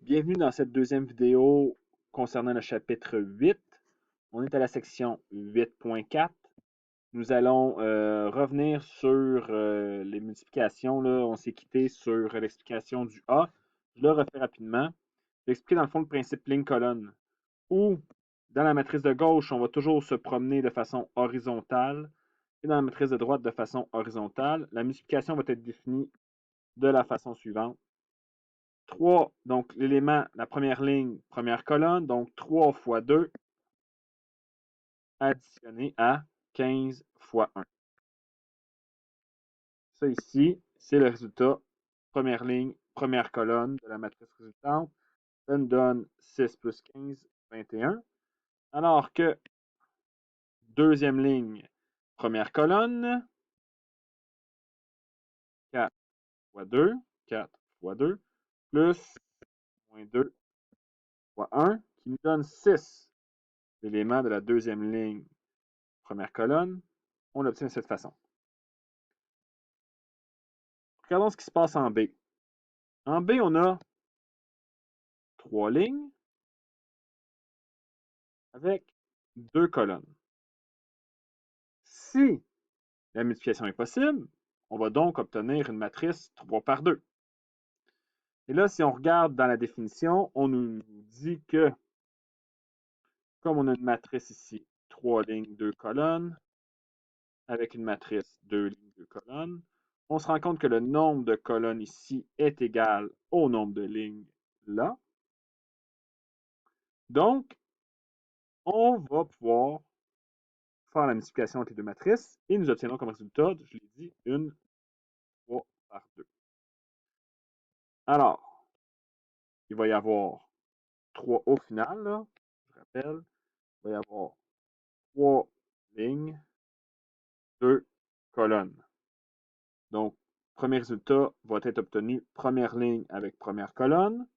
Bienvenue dans cette deuxième vidéo concernant le chapitre 8. On est à la section 8.4. Nous allons revenir sur les multiplications. Là. On s'est quitté sur l'explication du A. Je le refais rapidement. Je vais expliquer dans le fond le principe ligne-colonne, où dans la matrice de gauche, on va toujours se promener de façon horizontale et dans la matrice de droite de façon horizontale. La multiplication va être définie de la façon suivante. 3, donc l'élément, la première ligne, première colonne, donc 3 fois 2 additionné à 15 fois 1. Ça ici, c'est le résultat, première ligne, première colonne de la matrice résultante. Ça nous donne 6 plus 15, 21. Alors que deuxième ligne, première colonne, 4 fois 2, 4 fois 2, plus moins 2 fois 1, qui nous donne 6. L'élément de la deuxième ligne, première colonne, on l'obtient de cette façon. Regardons ce qui se passe en B. En B, on a 3 lignes avec 2 colonnes. Si la multiplication est possible, on va donc obtenir une matrice 3 par 2. Et là, si on regarde dans la définition, on nous dit que, comme on a une matrice ici, 3 lignes, 2 colonnes, avec une matrice 2 lignes, 2 colonnes, on se rend compte que le nombre de colonnes ici est égal au nombre de lignes là. Donc, on va pouvoir faire la multiplication entre les deux matrices et nous obtiendrons comme résultat, je l'ai dit, une 3 par 2. Alors, il va y avoir 3 au final, là, je rappelle, il va y avoir 3 lignes, 2 colonnes. Donc, premier résultat va être obtenu première ligne avec première colonne.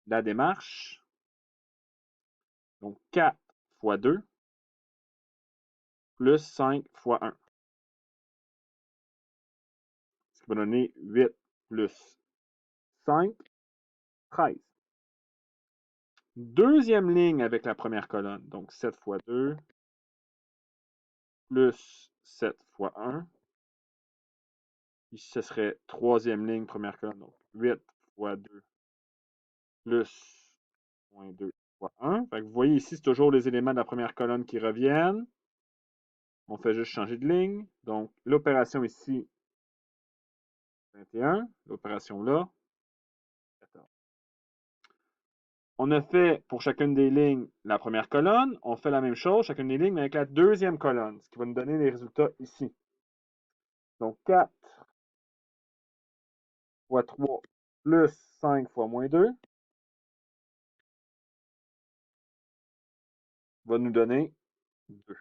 La démarche, donc 4 fois 2 plus 5 fois 1. Ce qui va donner 8 plus 5, 13. Deuxième ligne avec la première colonne, donc 7 fois 2 plus 7 fois 1. Ici, ce serait troisième ligne, première colonne, donc 8 fois 2 plus moins 2 fois 1. Fait que vous voyez ici, c'est toujours les éléments de la première colonne qui reviennent. On fait juste changer de ligne. Donc, l'opération ici, 21. L'opération là, 14. On a fait pour chacune des lignes la première colonne. On fait la même chose, chacune des lignes, mais avec la deuxième colonne, ce qui va nous donner les résultats ici. Donc, 4 fois 3 plus 5 fois moins 2 va nous donner 2.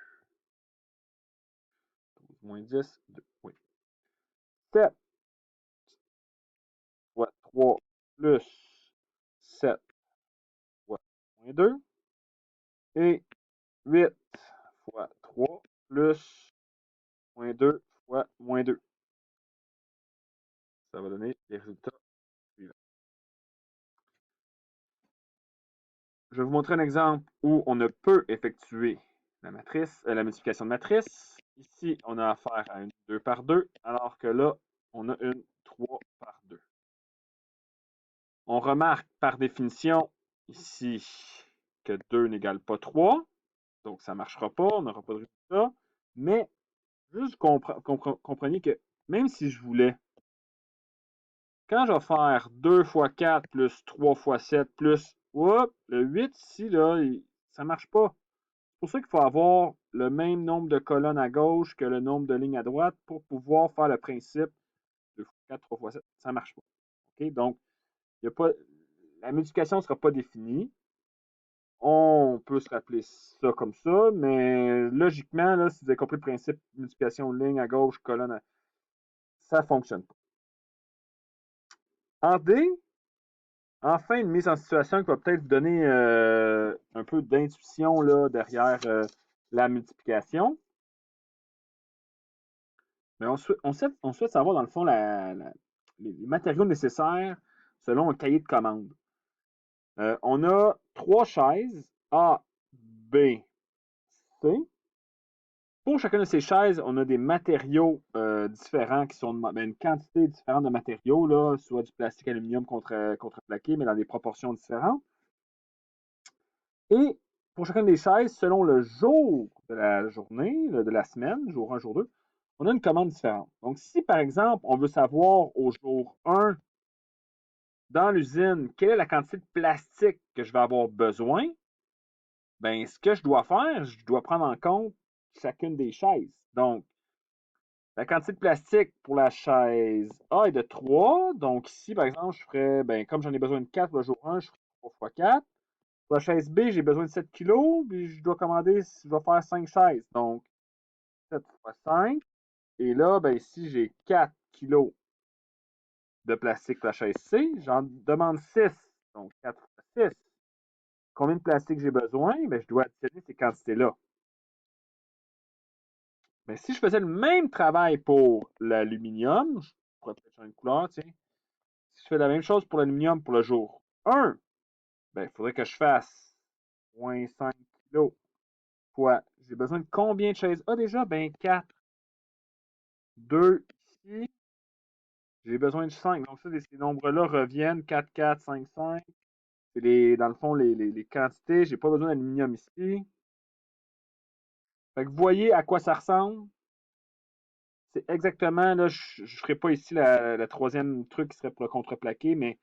12 moins 10, 2. Oui. 7 fois 3 plus 7 fois moins 2. Et 8 fois 3 plus moins 2 fois moins 2. Ça va donner les résultats suivants. Je vais vous montrer un exemple où on ne peut effectuer la matrice, la multiplication de matrice. Ici, on a affaire à une 2 par 2, alors que là, on a une 3 par 2. On remarque par définition ici que 2 n'égale pas 3, donc ça ne marchera pas, on n'aura pas de résultat. Mais juste comprenez que même si je voulais, quand je vais faire 2 fois 4 plus 3 fois 7 plus le 8 ici, là, ça ne marche pas. C'est pour ça qu'il faut avoir le même nombre de colonnes à gauche que le nombre de lignes à droite pour pouvoir faire le principe 2 fois 4, 3 fois 7. Ça ne marche pas. Okay? Donc, y a pas, la multiplication ne sera pas définie. On peut se rappeler ça comme ça, mais logiquement, là, si vous avez compris le principe multiplication ligne à gauche, colonne à... ça ne fonctionne pas. En D, enfin une mise en situation qui va peut-être vous donner un peu d'intuition là, derrière la multiplication. Mais on souhaite savoir, dans le fond, les matériaux nécessaires selon un cahier de commande. On a 3 chaises, A, B, C. Pour chacune de ces chaises, on a des matériaux différents qui sont une quantité différente de matériaux, là, soit du plastique aluminium contreplaqué, mais dans des proportions différentes. Et pour chacune des chaises, selon le jour de la journée, de la semaine, jour 1, jour 2, on a une commande différente. Donc, si par exemple, on veut savoir au jour 1 dans l'usine quelle est la quantité de plastique que je vais avoir besoin, ben, ce que je dois faire, je dois prendre en compte chacune des chaises. Donc, la quantité de plastique pour la chaise A est de 3. Donc ici, par exemple, je ferais, ben, comme j'en ai besoin de 4 pour le jour 1, je ferai 3 fois 4. Pour la chaise B, j'ai besoin de 7 kilos, puis je dois commander, je dois faire 5 chaises. Donc 7 fois 5. Et là, ben, ici, j'ai 4 kilos de plastique pour la chaise C. J'en demande 6. Donc 4 fois 6. Combien de plastique j'ai besoin? Ben, je dois additionner ces quantités-là. Mais si je faisais le même travail pour l'aluminium, je pourrais peut-être changer de couleur, tiens. Si je fais la même chose pour l'aluminium pour le jour 1, ben, il faudrait que je fasse moins 5 kg fois. J'ai besoin de combien de chaises A déjà? Ben 4. 2 ici. J'ai besoin de 5. Donc, ça, ces nombres-là reviennent. 4, 4, 5, 5. C'est dans le fond les quantités. J'ai pas besoin d'aluminium ici. Fait que vous voyez à quoi ça ressemble? C'est exactement, là, je ne ferai pas ici la troisième truc qui serait pour le contreplaqué, mais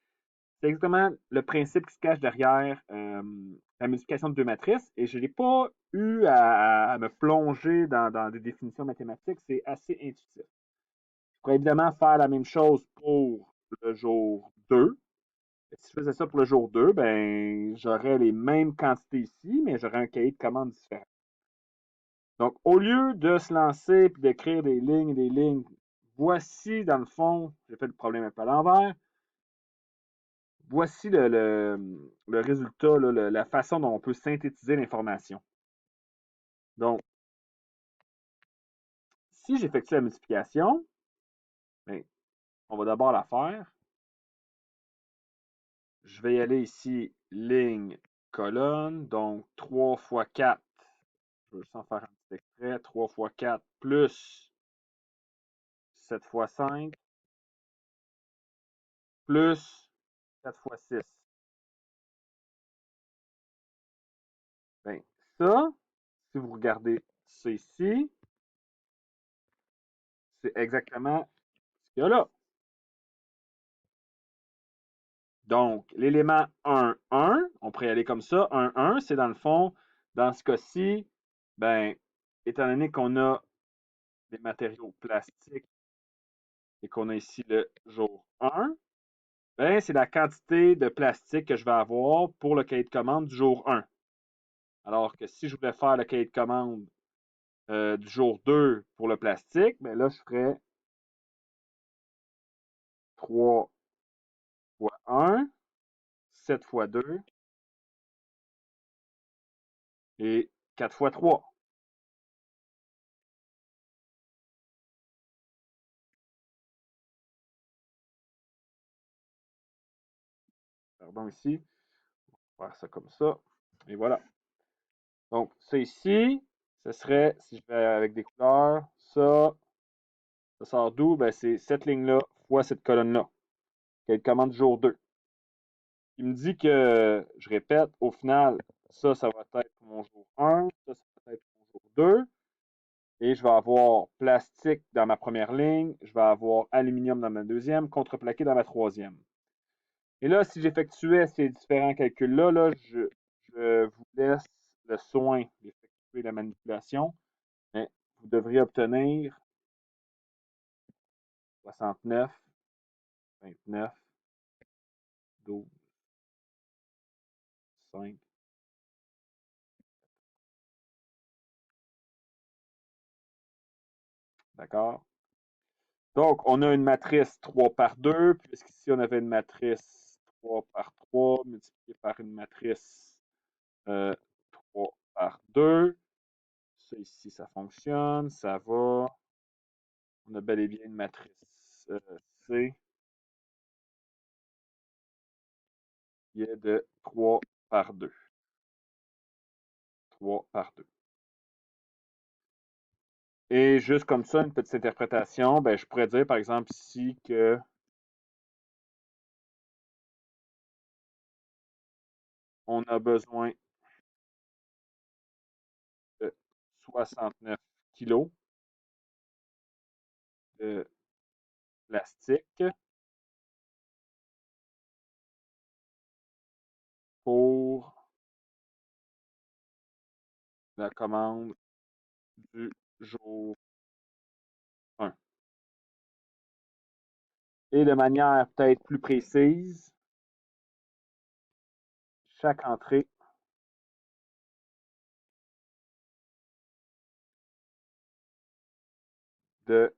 c'est exactement le principe qui se cache derrière la multiplication de deux matrices. Et je n'ai pas eu à me plonger dans des définitions mathématiques. C'est assez intuitif. Je pourrais évidemment faire la même chose pour le jour 2. Si je faisais ça pour le jour 2, ben, j'aurais les mêmes quantités ici, mais j'aurais un cahier de commande différent. Donc, au lieu de se lancer et d'écrire des lignes, voici, dans le fond, j'ai fait le problème un peu à l'envers. Voici le résultat, là, la façon dont on peut synthétiser l'information. Donc, si j'effectue la multiplication, ben, on va d'abord la faire. Je vais y aller ici, ligne, colonne. Donc, 3 fois 4, je veux sans faire un petit extrait, 3 fois 4 plus 7 fois 5 plus 4 fois 6. Ben, ça, si vous regardez ça ici, c'est exactement ce qu'il y a là. Donc, l'élément 1, 1, on pourrait y aller comme ça. 1, 1, c'est dans le fond, dans ce cas-ci, ben, étant donné qu'on a des matériaux plastiques et qu'on a ici le jour 1, ben, c'est la quantité de plastique que je vais avoir pour le cahier de commande du jour 1. Alors que si je voulais faire le cahier de commande du jour 2 pour le plastique, ben là, je ferais 3 fois 1, 7 fois 2 et 4 fois 3. Pardon, ici. On va faire ça comme ça. Et voilà. Donc, ça ici, ce serait, si je vais avec des couleurs, ça sort d'où? Ben, c'est cette ligne-là fois cette colonne-là, qui est le commande jour 2. Il me dit que, je répète, au final, ça va être pour mon jour 1, ça va être pour mon jour 2, et je vais avoir plastique dans ma première ligne, je vais avoir aluminium dans ma deuxième, contreplaqué dans ma troisième. Et là, si j'effectuais ces différents calculs-là, là, je vous laisse le soin d'effectuer la manipulation. Mais vous devriez obtenir 69, 29, 12, 5. D'accord? Donc, on a une matrice 3 par 2, puisqu'ici, on avait une matrice 3 par 3 multipliée par une matrice 3 par 2. Ça ici, ça fonctionne, ça va. On a bel et bien une matrice C. qui est de 3 par 2. 3 par 2. Et juste comme ça, une petite interprétation, ben, je pourrais dire par exemple ici que on a besoin de 69 kg de plastique pour la commande du jour 1. Et de manière peut-être plus précise, chaque entrée de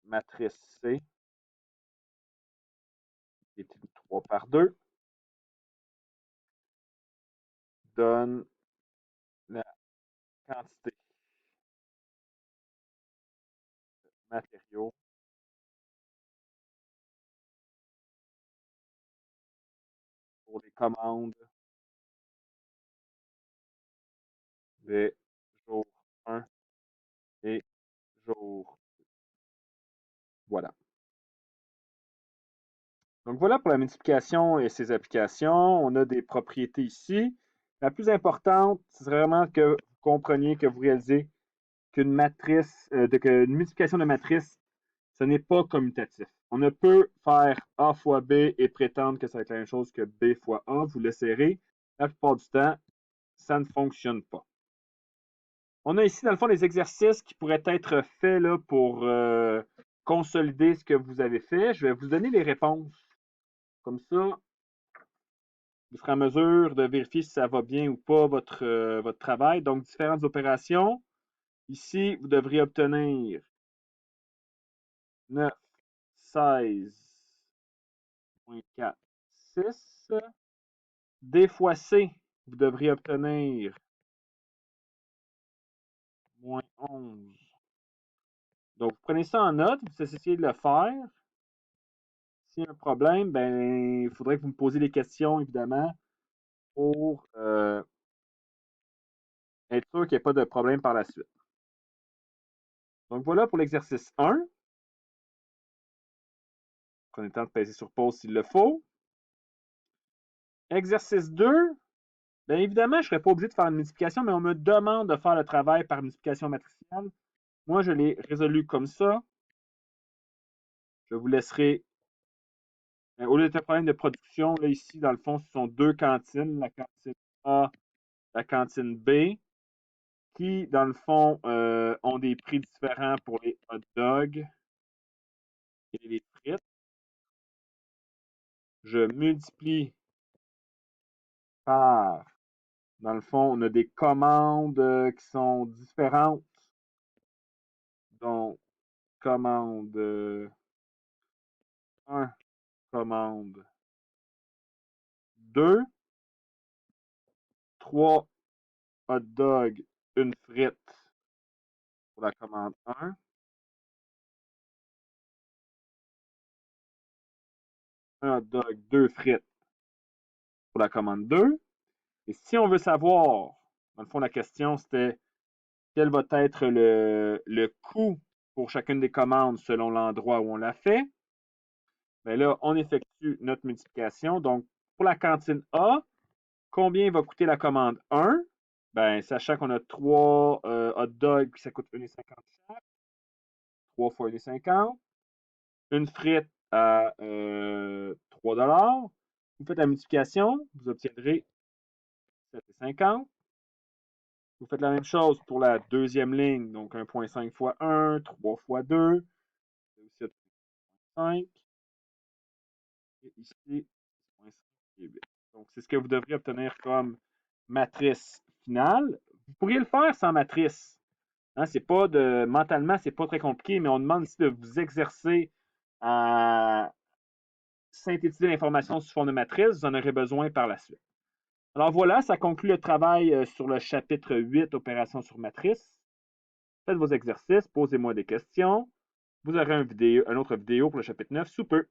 matrice C qui est 3 par 2 donne la quantité de matériaux pour les commandes des jours 1 et jour 2. Voilà. Donc voilà pour la multiplication et ses applications. On a des propriétés ici. La plus importante, c'est vraiment que vous compreniez, que vous réalisez qu'une matrice, qu'une multiplication de matrice, ce n'est pas commutatif. On ne peut faire A fois B et prétendre que ça va être la même chose que B fois A. Vous l'essayerez. La plupart du temps, ça ne fonctionne pas. On a ici, dans le fond, des exercices qui pourraient être faits là, pour consolider ce que vous avez fait. Je vais vous donner les réponses. Comme ça, vous serez en mesure de vérifier si ça va bien ou pas votre travail. Donc, différentes opérations. Ici, vous devriez obtenir 9, 16, moins 4, 6. D fois C, vous devriez obtenir moins 11. Donc, vous prenez ça en note, vous essayez de le faire. S'il y a un problème, ben, il faudrait que vous me posiez des questions, évidemment, pour être sûr qu'il n'y ait pas de problème par la suite. Donc, voilà pour l'exercice 1. Prenez le temps de peser sur pause s'il le faut. Exercice 2. Bien évidemment, je ne serais pas obligé de faire une multiplication, mais on me demande de faire le travail par multiplication matricielle. Moi, je l'ai résolu comme ça. Je vous laisserai. Au lieu de problème de production, là, ici, dans le fond, ce sont deux cantines, la cantine A, la cantine B, qui, dans le fond, ont des prix différents pour les hot dogs et les frites. Je multiplie par, dans le fond, on a des commandes qui sont différentes. Donc, commande 1, commande 2, 3 hot dogs, une frite pour la commande 1, un hot dog, 2 frites pour la commande 2. Et si on veut savoir, dans le fond, la question, c'était quel va être le coût pour chacune des commandes selon l'endroit où on l'a fait. Bien là, on effectue notre multiplication. Donc, pour la cantine A, combien va coûter la commande 1? Bien, sachant qu'on a 3 hot dogs, puis ça coûte 1,50 chaque. 3 fois 1,50. Une frite à 3 $. Vous faites la multiplication, vous obtiendrez 7,50. Vous faites la même chose pour la deuxième ligne, donc 1,5 fois 1, 3 fois 2, c'est aussi 5. Et ici, 6,5 et 8. Donc, c'est ce que vous devriez obtenir comme matrice finale. Vous pourriez le faire sans matrice. Hein, c'est pas de, mentalement, c'est pas très compliqué, mais on demande ici de vous exercer à synthétiser l'information sous forme de matrice. Vous en aurez besoin par la suite. Alors voilà, ça conclut le travail sur le chapitre 8, opérations sur matrice. Faites vos exercices, posez-moi des questions. Vous aurez une autre vidéo pour le chapitre 9 sous peu.